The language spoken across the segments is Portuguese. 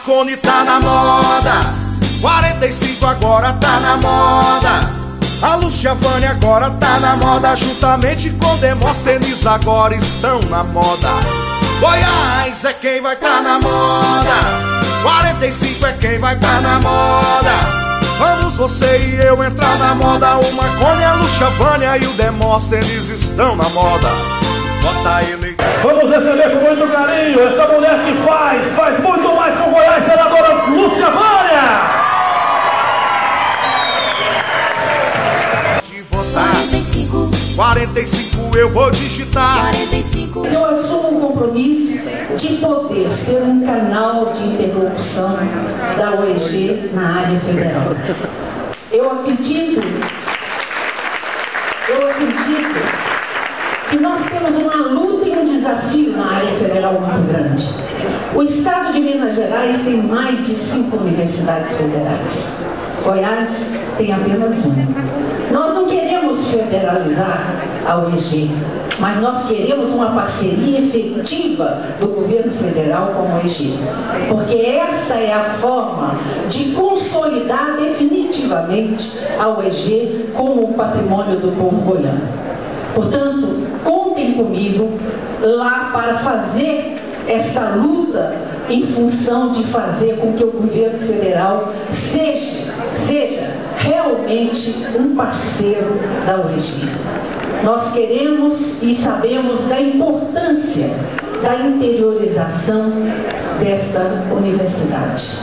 Marconi tá na moda, 45 agora tá na moda. A Lúcia Vânia agora tá na moda, juntamente com Demóstenes agora estão na moda. Goiás é quem vai tá na moda, 45 é quem vai tá na moda. Vamos você e eu entrar na moda. O Marconi, a Lúcia Vânia e o Demóstenes estão na moda. Bota ele. Vamos receber com muito carinho essa mulher que faz muito mais com Goiás, senadora Lúcia Vânia. De votar 45 eu vou digitar 45. Eu assumo o compromisso de poder ser um canal de interlocução da OEG na área federal. Eu acredito que nós temos uma luta e um desafio na área federal muito grande. O estado de Minas Gerais tem mais de 5 universidades federais. Goiás tem apenas uma. Nós não queremos federalizar a OEG, mas nós queremos uma parceria efetiva do governo federal com a OEG, porque esta é a forma de consolidar definitivamente a OEG como o patrimônio do povo goiano. Portanto, contem comigo lá para fazer esta luta em função de fazer com que o governo federal seja realmente um parceiro da OEG. Nós queremos e sabemos da importância da interiorização desta universidade.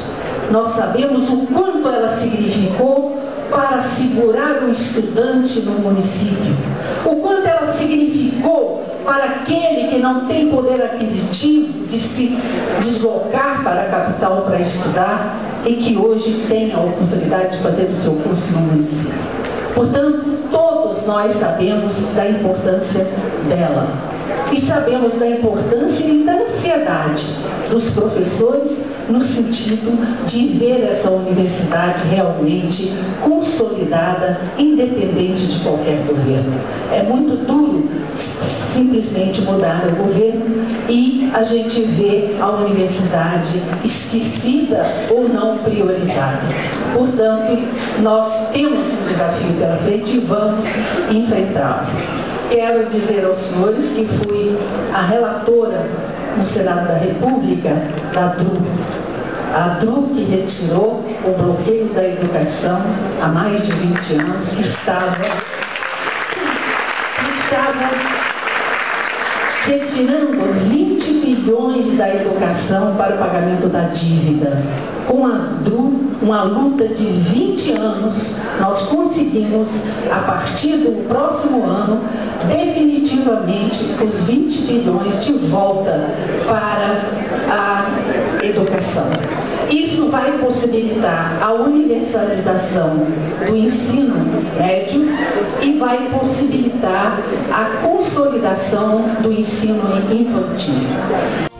Nós sabemos o quanto ela significou para segurar o estudante no município, o quanto ela significou para aquele que não tem poder aquisitivo de se deslocar para a capital para estudar e que hoje tem a oportunidade de fazer o seu curso no município. Portanto, todos nós sabemos da importância dela e sabemos da importância e da ansiedade dos professores no sentido de ver essa universidade realmente consolidada, independente de qualquer governo. É muito duro simplesmente mudar o governo e a gente vê a universidade esquecida ou não priorizada. Portanto, nós temos um desafio pela frente e vamos enfrentá-lo. Quero dizer aos senhores que fui a relatora no Senado da República da DRU. A DRU que retirou o bloqueio da educação há mais de 20 anos, que estava retirando 20 bilhões da educação para o pagamento da dívida. Com a DRU, uma luta de 20 anos, nós conseguimos, a partir do próximo ano, definitivamente os 20 bilhões de volta para a educação. Isso vai possibilitar a universalização do ensino médio e vai possibilitar a consolidação do ensino infantil.